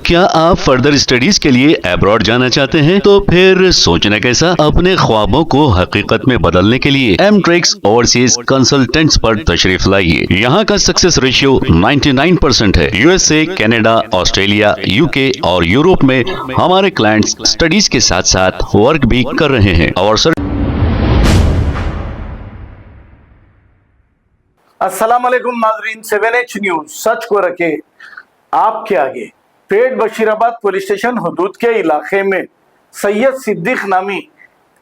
क्या आप further studies के लिए अब्रॉड जाना चाहते हैं? तो फिर सोचना कैसा, अपने ख्वाबों को हकीकत में बदलने के लिए एमट्रिक्स ओवरसीज कंसल्टेंट्स पर तशरीफ लाइए। यहाँ का सक्सेस रेशियो 99% है। यूएसए, कनाडा, ऑस्ट्रेलिया, यूके और यूरोप में हमारे क्लाइंट्स स्टडीज के साथ साथ वर्क भी कर रहे हैं और अस्सलाम वालेकुम नाजरीन, 7H न्यूज सच को रखे आपके आगे। पेट बशीराबाद पुलिस स्टेशन हदूद के इलाके में सैयद सिद्दीक नामी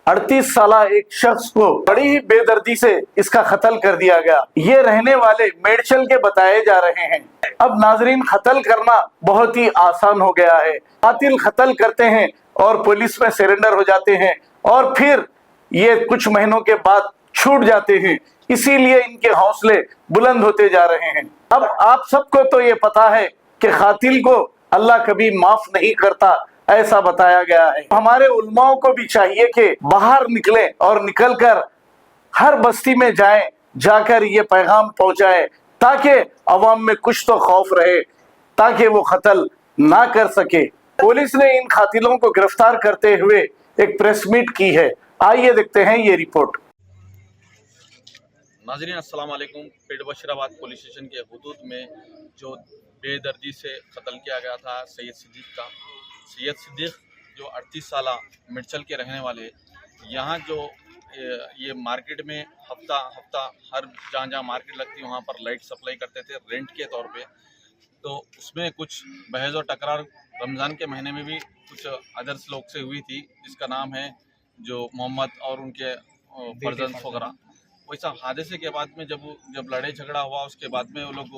38 साला एक शख्स को बड़ी ही बेदर्दी से इसका कत्ल कर दिया गया। ये रहने वाले मेडचल के बताए जा रहे हैं। अब नाजरीन, कत्ल करना बहुत ही आसान हो गया है। कातिल कत्ल करते हैं और पुलिस में सरेंडर हो जाते हैं और फिर ये कुछ महीनों के बाद छूट जाते हैं। इसीलिए इनके हौसले बुलंद होते जा रहे हैं। अब आप सबको तो ये पता है कि कातिल को अल्लाह कभी माफ नहीं करता, ऐसा बताया गया है। हमारे उलमाओं को भी चाहिए कि बाहर निकले और निकलकर हर बस्ती में जाएं, जाकर ये पैगाम पहुंचाएं ताकि अवाम में कुछ तो खौफ रहे, ताकि वो कत्ल ना कर सके। पुलिस ने इन कातिलों को गिरफ्तार करते हुए एक प्रेस मीट की है। आइए देखते हैं ये रिपोर्ट। नाज़रीन अस्सलाम वालेकुम। पेट बशीराबाद पुलिस स्टेशन के हुदूद में जो बेदर्दी से कत्ल किया गया था सैयद सिद्दीक जो 38 साल मिर्चल के रहने वाले, यहाँ जो ये मार्केट में हफ्ता हर जहाँ मार्केट लगती है वहाँ पर लाइट सप्लाई करते थे रेंट के तौर पे। तो उसमें कुछ बहस और टकरार रमज़ान के महीने में भी कुछ अदर्स लोग से हुई थी, जिसका नाम है जो मोहम्मद और उनके फर्जंद वगैरह। वैसा हादसे के बाद में जब लड़ाई झगड़ा हुआ, उसके बाद में वो लोग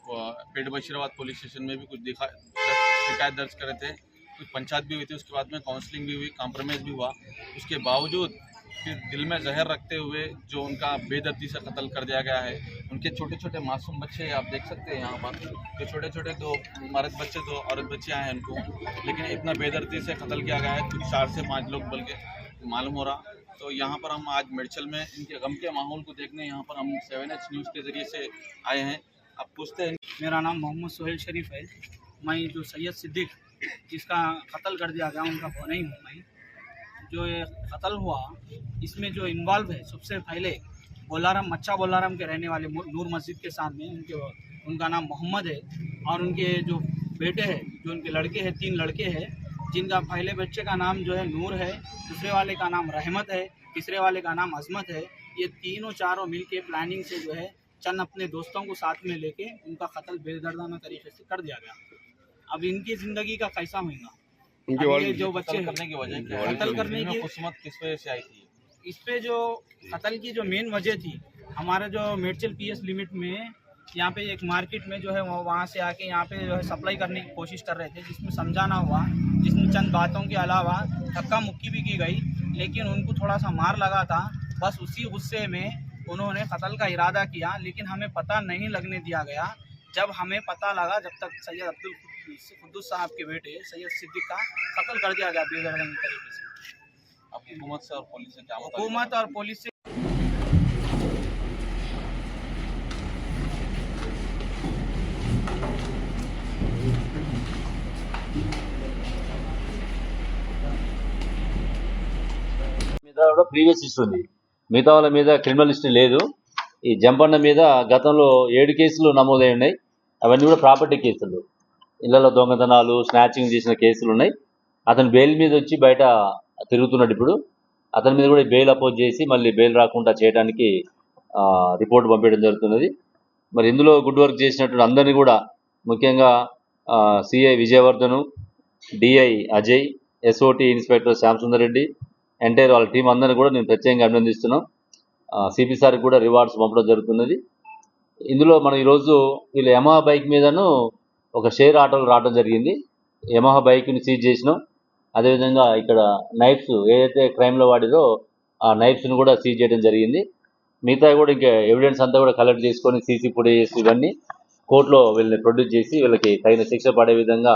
पेट बशीराबाद पुलिस स्टेशन में भी कुछ शिकायत दर्ज करे थे, कुछ पंचायत भी हुई थी, उसके बाद में काउंसलिंग भी हुई, कॉम्प्रोमाइज़ भी हुआ। उसके बावजूद फिर दिल में जहर रखते हुए जो उनका बेदर्दी से कत्ल कर दिया गया है। उनके छोटे छोटे मासूम बच्चे आप देख सकते हैं यहाँ पर, जो छोटे छोटे दो मर्द बच्चे दो औरत बच्चियाँ हैं उनको, लेकिन इतना बेदर्दी से कत्ल किया गया है। कुछ 4 से 5 लोग बल्कि मालूम हो रहा। तो यहाँ पर हम आज मिर्चल में इनके गम के माहौल को देखने यहाँ पर हम 7H न्यूज़ के ज़रिए से आए हैं। अब पूछते हैं। मेरा नाम मोहम्मद सोहेल शरीफ है। मैं जो सैयद सिद्दीक जिसका कत्ल कर दिया गया उनका नहीं हूँ। मैं जो ये कत्ल हुआ इसमें जो इन्वॉल्व है, सबसे पहले मच्चा बोलाराम के रहने वाले नूर मस्जिद के सामने उनका नाम मोहम्मद है और उनके जो बेटे हैं, जो उनके लड़के हैं, 3 लड़के हैं, जिनका पहले बच्चे का नाम जो है नूर है, दूसरे वाले का नाम रहमत है, तीसरे वाले का नाम अजमत है। ये तीनों चारों मिलके प्लानिंग से जो है चंद अपने दोस्तों को साथ में लेके उनका कत्ल बेदर्दाना तरीके से कर दिया गया। अब इनकी ज़िंदगी का कैसा होगा? ये जो बच्चे करने की वजह कत्ल करने की किस्मत किस वजह से आई थी? इस पे जो कत्ल की जो मेन वजह थी, हमारे जो मेडचल PS लिमिट में यहाँ पे एक मार्केट में जो है वहाँ से आके यहाँ पे जो है सप्लाई करने की कोशिश कर रहे थे, जिसमें समझाना हुआ, जिसमें चंद बातों के अलावा धक्का मुक्की भी की गई, लेकिन उनको थोड़ा सा मार लगा था। बस उसी गुस्से में उन्होंने कत्ल का इरादा किया, लेकिन हमें पता नहीं लगने दिया गया। जब हमें पता लगा, जब तक सैयद अब्दुल कुद्दूस साहब के बेटे सैयद सिद्दीक का कत्ल कर दिया गया बेदर्दाना तरीके से। अब हुकूमत से और पुलिस से क्या हुकूमत और पुलिस से ప్రీవియస్ హిస్టరీ ఉంది, మిగతా వాళ్ళ మీద క్రిమినల్ హిస్టరీ లేదు. ఈ జంపన్న మీద గతంలో 7 కేసులు నమోదై ఉన్నాయి. అవన్నీ కూడా ప్రాపర్టీ కేసులు, ఇళ్లలో దొంగతనాలు, స్నాచింగ్ చేసిన కేసులు ఉన్నాయి. అతను బెయిల్ మీద వచ్చి బయట తిరుగుతున్నాడు. ఇప్పుడు అతని మీద కూడా బెయిల్ అపోజ్ చేసి మళ్ళీ బెయిల్ రాకుండా చేయడానికి రిపోర్ట్ పంపించడం జరుగుతున్నది. మరి ఇందులో గుడ్ వర్క్ చేసినటువంటి అందరినీ కూడా, ముఖ్యంగా CI Vijayavardhan, DI Ajay, SOT inspector Shyam Sundar Reddy, entire వాళ్ళ టీం అందరినీ కూడా నేను ప్రత్యేకంగా అభినందిస్తున్నాం. సిపి సార్కి కూడా రివార్డ్స్ పంపడం జరుగుతున్నది. ఇందులో మనం ఈరోజు వీళ్ళు యమహా బైక్ మీదను ఒక షేర్ ఆటోలు రావడం జరిగింది. యమహా బైక్ని సీజ్ చేసినాం. అదేవిధంగా ఇక్కడ నైఫ్స్ ఏదైతే క్రైమ్లో వాడిరో ఆ నైఫ్స్ని కూడా సీజ్ చేయడం జరిగింది. మిగతా కూడా ఇంకా ఎవిడెన్స్ అంతా కూడా కలెక్ట్ చేసుకొని సీసీ ఫుటేజెస్ ఇవన్నీ కోర్టులో వీళ్ళని ప్రొడ్యూస్ చేసి వీళ్ళకి తగిన శిక్ష పడే విధంగా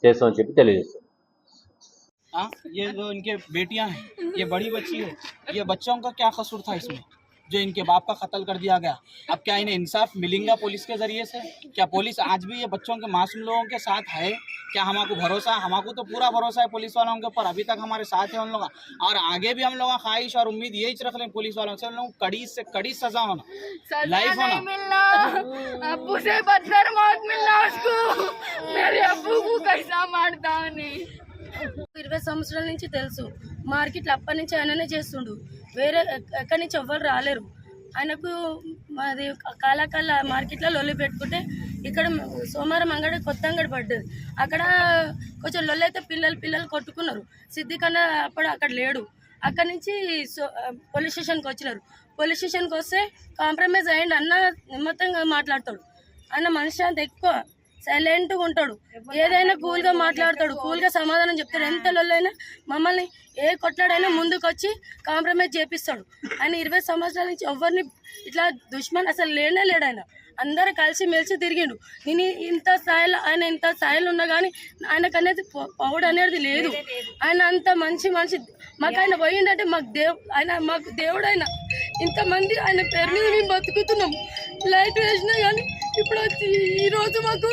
చేస్తామని చెప్పి తెలియజేస్తాం. ये जो इनके बेटियां हैं, ये बड़ी बच्ची है, ये बच्चों का क्या कसूर था इसमें? जो इनके बाप का कत्ल कर दिया गया, अब क्या इन्हें इंसाफ मिलेगा पुलिस के ज़रिए से? क्या पुलिस आज भी ये बच्चों के मासूम लोगों के साथ है? क्या हमको भरोसा, हमको तो पूरा भरोसा है पुलिस वालों के ऊपर, अभी तक हमारे साथ है उन लोग, और आगे भी हम लोग ख्वाहिश और उम्मीद यही रख लें पुलिस वालों से, उन लोगों को कड़ी से कड़ी सजा होना, लाइफ होना। मिलना, अब्बू से बदतर मौत मिलना उसको, मेरे अब्बू को कैसा मारता नहीं। 20 సంవత్సరాల నుంచి తెలుసు, మార్కెట్లో అప్పటి నుంచి ఆయననే చేస్తుండు, వేరే ఎక్కడి నుంచి ఎవ్వరు రాలేరు. ఆయనకు మాది కాలాకాల మార్కెట్లో లొల్లి పెట్టుకుంటే ఇక్కడ సోమవారం అంగడి కొత్త అంగడి పడ్డది, అక్కడ కొంచెం లొల్లి అయితే పిల్లలు కొట్టుకున్నారు. సిద్దిక్ అన్న అప్పుడు అక్కడ లేడు, అక్కడి నుంచి పోలీస్ స్టేషన్కి వచ్చినారు. పోలీస్ స్టేషన్కి వస్తే కాంప్రమైజ్ అయ్యండి అన్న, నిమ్మత్తంగా మాట్లాడతాడు. ఆయన మనిషి అంత ఎక్కువ సైలెంట్గా ఉంటాడు, ఏదైనా కూల్గా మాట్లాడతాడు, కూల్గా సమాధానం చెప్తాడు. ఎంత లొల్లైనా మమ్మల్ని ఏ కొట్లాడైనా ముందుకు వచ్చి కాంప్రమైజ్ చేపిస్తాడు. ఆయన 20 సంవత్సరాల నుంచి ఎవరిని ఇట్లా దుష్మన్ అసలు లేడు. ఆయన అందరూ కలిసి మెలిసి తిరిగిండు. నేను ఇంత స్థాయిలో ఉన్నా కానీ ఆయనకు అనేది పౌడు అనేది లేదు. ఆయన అంత మంచి మనిషి, మాకు ఆయన పోయిందంటే మాకు దేవుడు. ఆయన ఇంతమంది ఆయన పేరు మీద మేము బతుకుతున్నాం. లైట్ వేసినా కానీ ఇప్పుడు వచ్చి ఈరోజు మాకు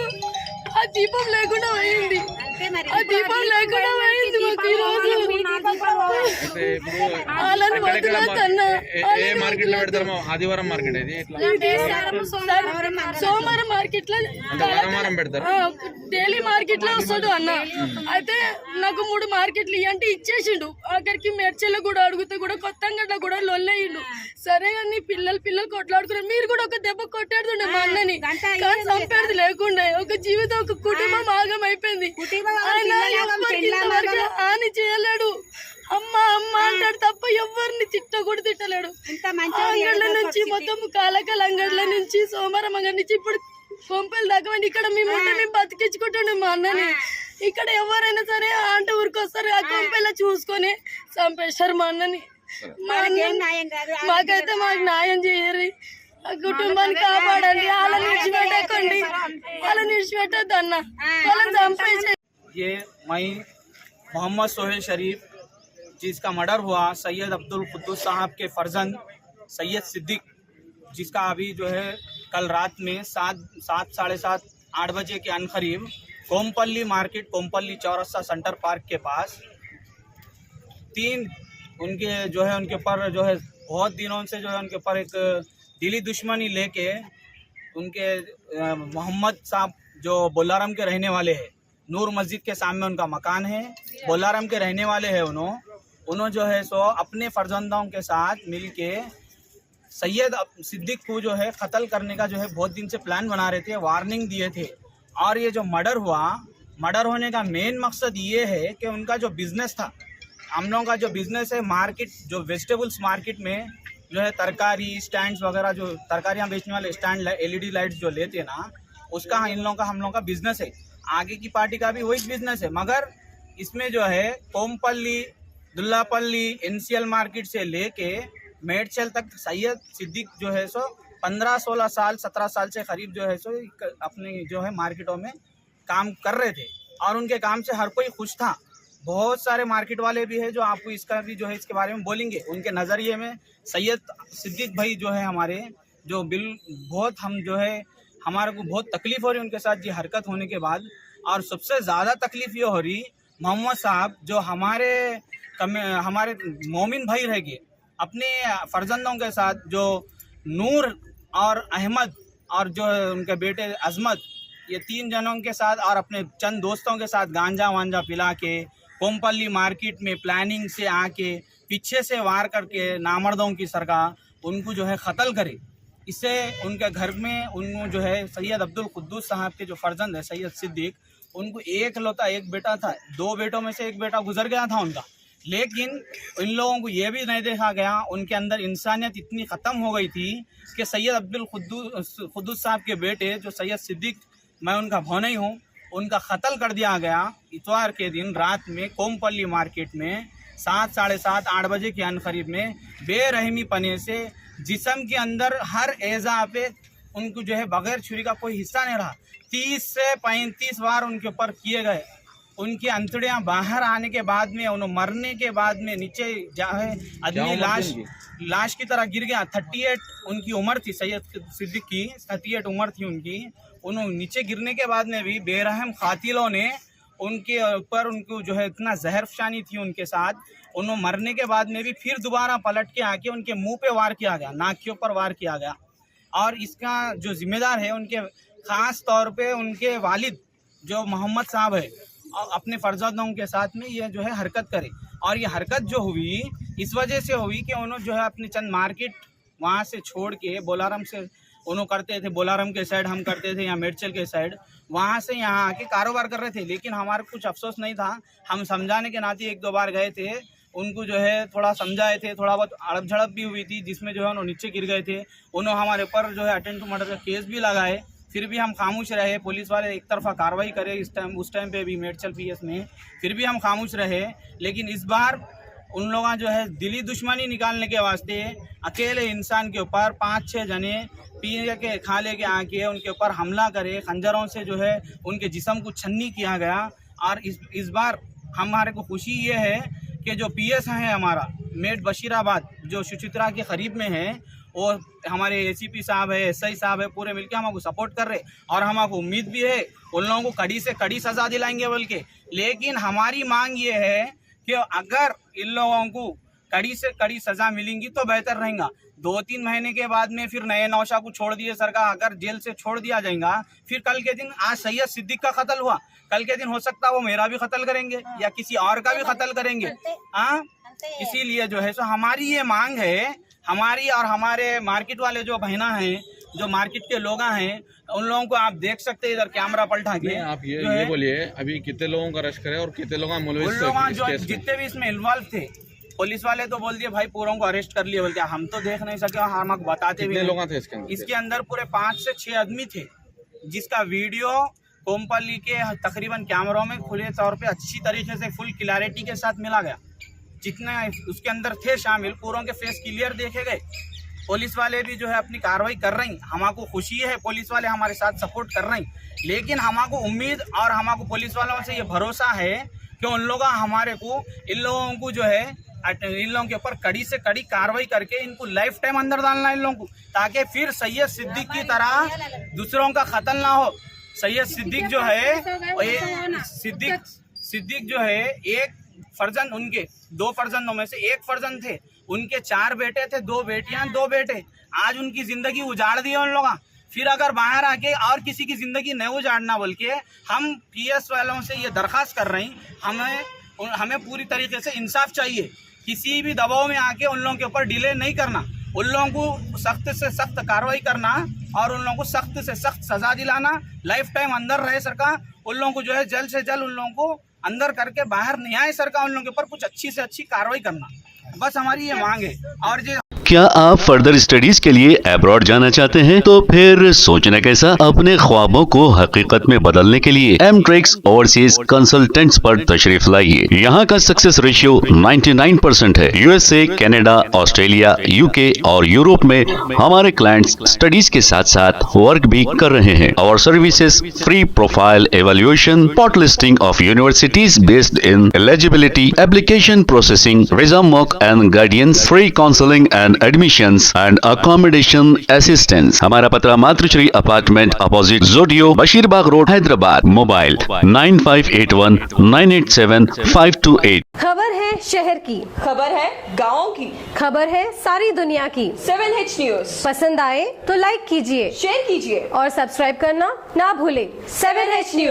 ఆ దీపం లేకుండా పోయింది, ఆ దీపం లేకుండా పోయింది మాకు ఈరోజు. ఆదివారం మార్కెట్ ఇది సోమవారం మార్కెట్ లో డైలీ మార్కెట్ లో వస్తాడు అన్న. అయితే నాకు 3 మార్కెట్లు ఇవ్వంటే ఇచ్చేసిండు. ఆఖరికి మెడ్చెల్లో కూడా అడిగితే కూడా కొత్తగడ్డ కూడా లొల్లయ్యిండు. సరే కానీ పిల్లలు కొట్లాడుకున్నారు. మీరు కూడా ఒక దెబ్బ కొట్టాడుతుండే మా అన్నని, కానీ చంపేది లేకుండా ఒక జీవితం, ఒక కుటుంబం ఆగం అయిపోయింది. హాని చేయలేడు, అమ్మ అంటాడు తప్ప ఎవరిని కూడా తిట్టలేడు. అంగడ్ల నుంచి మొత్తం కాలకాల అంగడ్ల నుంచి సోమవారం అంగడి నుంచి ఇప్పుడు కొంపలు దాకా ఇక్కడ మేము బతికించుకుంటుండే మా అన్నని. ఇక్కడ ఎవరైనా సరే అంటే ఊరికొస్తారు, ఆ కొంపల చూసుకొని చంపేస్తారు మా అన్నని. మాకైతే మాకు న్యాయం చేయరు, కుటుంబాన్ని కాపాడండి, వాళ్ళని విడిచిపెట్టకండి, వాళ్ళని విడిచిపెట్టద్దు అన్న, వాళ్ళని చంపేసి. ये मई मोहम्मद सोहेल शरीफ जिसका मर्डर हुआ, सैयद अब्दुल कुद्दूस साहब के फर्जंद सैयद सिद्दीक, जिसका अभी जो है कल रात में 7:30-8 बजे के अनकरीब कोमपल्ली मार्केट, कोमपल्ली चौरस्ता सेंटर पार्क के पास 3 उनके जो है उनके ऊपर जो है बहुत दिनों से जो है उनके ऊपर एक दिली दुश्मनी लेके उनके मोहम्मद साहब जो बोलाराम के रहने वाले हैं, नूर मस्जिद के सामने उनका मकान है, बोलाराम के रहने वाले हैं, उन्होंने जो है सो अपने फर्जंदों के साथ मिलके सैयद सिद्दीक को जो है कत्ल करने का जो है बहुत दिन से प्लान बना रहे थे, वार्निंग दिए थे। और ये जो मर्डर हुआ, मर्डर होने का मेन मकसद ये है कि उनका जो बिज़नेस था, हम लोगों का जो बिज़नेस है मार्केट, जो वेजिटेबल्स मार्केट में जो है तरकारी स्टैंड्स वगैरह, जो तरकारियाँ बेचने वाले स्टैंड LED लाइट्स जो लेते हैं ना, उसका हम लोगों का बिज़नेस है। आगे की पार्टी का भी वही बिजनेस है, मगर इसमें जो है कोमपल्ली, दुल्लापल्ली, NCL मार्केट से लेके मेडचल तक सैयद सिद्दीक जो है सो 15-16 साल 17 साल से करीब जो है सो अपने जो है मार्केटों में काम कर रहे थे, और उनके काम से हर कोई खुश था। बहुत सारे मार्केट वाले भी है जो आपको इसका भी जो है इसके बारे में बोलेंगे। उनके नज़रिए में सैयद सिद्दीक भाई जो है हमारे जो बहुत हम जो है हमारे को बहुत तकलीफ़ हो रही उनके साथ ये हरकत होने के बाद। और सबसे ज़्यादा तकलीफ़ ये हो रही मोहम्मद साहब जो हमारे मोमिन भाई रह गए, अपने फर्जंदों के साथ जो नूर और अहमद और जो उनके बेटे अजमत, ये 3 जनों के साथ और अपने चंद दोस्तों के साथ गांजा वांजा पिला के कोमपल्ली मार्केट में प्लानिंग से आके पीछे से वार करके नामर्दों की सरकार उनको जो है कत्ल करे। इससे उनके घर में उनको जो है सैयद अब्दुल कुद्दूस साहब के जो फर्जंद है सैयद सिद्दीक, उनको एक बेटा था, 2 बेटों में से एक बेटा गुजर गया था उनका, लेकिन इन लोगों को ये भी नहीं देखा गया, उनके अंदर इंसानियत इतनी ख़त्म हो गई थी कि सैयद अब्दुल कुद्दूस साहब के बेटे जो सैयद सिद्दीक, मैं उनका भौनई हूँ, उनका कत्ल कर दिया गया इतवार के दिन रात में कोमपल्ली मार्केट में 7-7:30-8 बजे के अनकरीब में बेरहमी पने से जिस्म के अंदर हर एज़ा पे उनको जो है बगैर छुरी का कोई हिस्सा नहीं रहा। 30 से 35 बार उनके ऊपर किए गए उनकी अंतड़ियां बाहर आने के बाद में, उन्होंने मरने के बाद में नीचे जाए आदमी लाश की तरह गिर गया। 38 उनकी उम्र थी, सैयद सिद्दीक की 38 उम्र थी उनकी। उन्होंने नीचे गिरने के बाद में भी बेरहम कातिलों ने उनके ऊपर उनको जो है इतना जहरफशानी थी उनके साथ। उन्होंने मरने के बाद में भी फिर दोबारा पलट के आके उनके मुंह पे वार किया गया, नाक के ऊपर वार किया गया। और इसका जो जिम्मेदार है उनके ख़ास तौर पे उनके वालिद जो मोहम्मद साहब है, अपने फर्जंदों के साथ में ये जो है हरकत करे। और ये हरकत जो हुई इस वजह से हुई कि उन्होंने जो है अपनी चंद मार्केट वहाँ से छोड़ के बोलारम से उन्होंने करते थे, बोलारम के साइड हम करते थे या मेडचल के साइड, वहाँ से यहाँ आके कारोबार कर रहे थे। लेकिन हमारा कुछ अफसोस नहीं था, हम समझाने के नाते 1-2 बार गए थे, उनको जो है थोड़ा समझाए थे, थोड़ा बहुत अड़प झड़प भी हुई थी जिसमें जो है उन्होंने नीचे गिर गए थे। उन्होंने हमारे ऊपर जो है अटेम्प्ट टू मर्डर का केस भी लगाए, फिर भी हम खामोश रहे। पुलिस वाले एक तरफा कार्रवाई करे उस टाइम पे भी मेडचल पीएस में, फिर भी हम खामोश रहे। लेकिन इस बार उन लोगों जो है दिली दुश्मनी निकालने के वास्ते अकेले इंसान के ऊपर 5-6 जने पी के खा ले के आके उनके ऊपर हमला करे, खंजरों से जो है उनके जिस्म को छन्नी किया गया। और इस बार हमारे को खुशी ये है कि जो पीएस है हमारा मेड बशीराबाद जो सुचित्रा के करीब में है, वो हमारे एसीपी साहब है, एसआई साहब है, पूरे मिलकर हमको सपोर्ट कर रहे। और हमको उम्मीद भी है उन लोगों को कड़ी से कड़ी सज़ा दिलाएंगे बोल के। लेकिन हमारी मांग ये है कि अगर इन लोगों को कड़ी से कड़ी सज़ा मिलेंगी तो बेहतर रहेगा। 2-3 महीने के बाद में फिर नए नौशा को छोड़ दिए सरकार, अगर जेल से छोड़ दिया जाएगा, फिर कल के दिन आज सैयद सिद्दीक का कत्ल हुआ, कल के दिन हो सकता है वो मेरा भी कत्ल करेंगे या किसी और का भी कत्ल करेंगे। हाँ, इसीलिए जो है सो हमारी ये मांग है, हमारी और हमारे मार्केट वाले जो बहना हैं, जो मार्केट के लोग हैं, उन लोगों को आप देख सकते हैं इधर कैमरा पलटा के। आप ये बोलिए अभी कितने लोगों का अरेस्ट करे और कितने लोग जो जितने भी इसमें इन्वॉल्व थे, पुलिस वाले तो बोल दिए भाई पूरों को अरेस्ट कर लिए बोलते, हम तो देख नहीं सके, हम आपको बताते भी लोग थे इसके अंदर पूरे 5 से 6 आदमी थे, जिसका वीडियो कोमपल्ली के तकरीबन कैमरों में खुले तौर पे अच्छी तरीके से फुल क्लैरिटी के साथ मिला गया। जितने उसके अंदर थे शामिल पूरों के फेस क्लियर देखे गए। पुलिस वाले भी जो है अपनी कार्रवाई कर रही हैं, हमको खुशी है पुलिस वाले हमारे साथ सपोर्ट कर रहे हैं। लेकिन हमको उम्मीद और हमको पुलिस वालों से ये भरोसा है कि उन लोग हमारे को इन लोगों को जो है इन लोगों के ऊपर कड़ी से कड़ी कार्रवाई करके इनको लाइफ टाइम अंदर डालना इन लोगों को, ताकि फिर सैयद सिद्दीक की तरह दूसरों का कत्ल ना हो। सैयद सिद्दीक जो है सिद्दीक जो है एक फर्जंद, उनके 2 फर्जंदों में से एक फर्जंद थे, उनके 4 बेटे थे, 2 बेटियां 2 बेटे। आज उनकी जिंदगी उजाड़ दी उन लोगों। फिर अगर बाहर आके और किसी की जिंदगी नहीं उजाड़ना बोल के हम पीएस वालों से ये दरख्वास्त कर रहे हैं, हमें पूरी तरीके से इंसाफ चाहिए। किसी भी दबाव में आके उन लोगों के ऊपर डिले नहीं करना, उन लोगों को सख्त से सख्त कार्रवाई करना और उन लोगों को सख्त से सख्त सजा दिलाना, लाइफ टाइम अंदर रहे सरकार। उन लोगों को जो है जल्द से जल्द उन लोगों को अंदर करके बाहर नहीं आए सरकार, उन लोगों के ऊपर कुछ अच्छी से अच्छी कार्रवाई करना, बस हमारी ये मांग है। और जो क्या आप फर्दर स्टडीज के लिए अब्रॉड जाना चाहते हैं? तो फिर सोचना कैसा, अपने ख्वाबों को हकीकत में बदलने के लिए एमट्रिक्स ओवरसीज कंसल्टेंट्स पर तशरीफ लाइए। यहाँ का सक्सेस रेशियो 99% है। यूएसए, कनाडा, ऑस्ट्रेलिया, यूके और यूरोप में हमारे क्लाइंट्स स्टडीज के साथ साथ वर्क भी कर रहे हैं। और services free profile evaluation, spot listing of universities based in eligibility, application processing, visa mock and guidance, free counselling and admissions and accommodation assistance. हमारा पता मातृश्री अपार्टमेंट अपोजिट जोडियो, बशीरबाग रोड, हैदराबाद। मोबाइल 9581987528। खबर है शहर की, खबर है गाँव की, खबर है सारी दुनिया की। 7H न्यूज पसंद आए तो लाइक कीजिए, शेयर कीजिए और सब्सक्राइब करना ना भूले। 7H news.